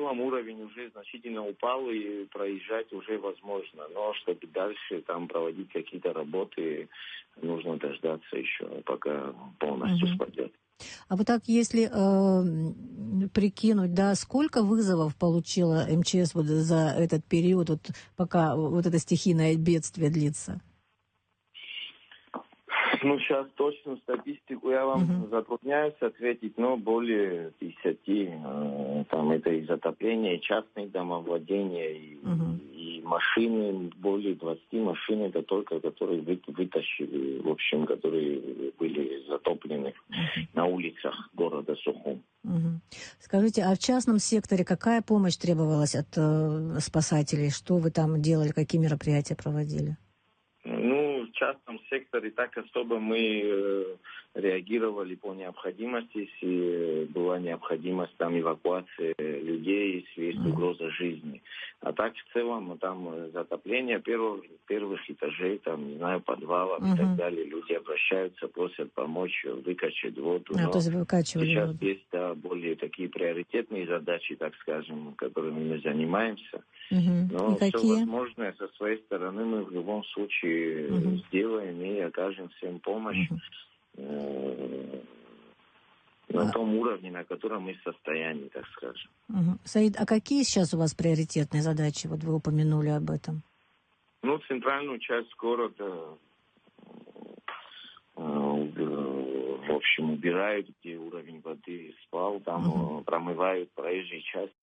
целом уровень уже значительно упал, и проезжать уже возможно. Но чтобы дальше там проводить какие-то работы, нужно дождаться еще, пока полностью спадет. А вот так, если прикинуть, да, сколько вызовов получила МЧС вот за этот период, вот пока вот это стихийное бедствие длится? Ну, сейчас точную статистику я вам затрудняюсь ответить, но более 10. Там это и затопление, и частных домовладения, и машины, более 20 машин, это только которые вытащили, в общем, которые были затоплены на улицах города Сухум. Скажите, а в частном секторе какая помощь требовалась от спасателей? Что вы там делали, какие мероприятия проводили? Ну, в частном секторе так особо мы реагировали по необходимости, если была необходимость там эвакуации людей, если есть угроза жизни. А так в целом там затопление первых этажей, там, не знаю, подвалов и так далее. Люди обращаются, просят помочь выкачать воду. То есть выкачивали сейчас воду. есть более такие приоритетные задачи, так скажем, которыми мы занимаемся. Но И все какие? возможное со своей стороны мы в любом случае сделаем и окажем всем помощь на том уровне, на котором мы в состоянии, так скажем. Саид, а какие сейчас у вас приоритетные задачи? Вот вы упомянули об этом. Ну, центральную часть города, в общем, убирают, где уровень воды спал, там промывают проезжие части.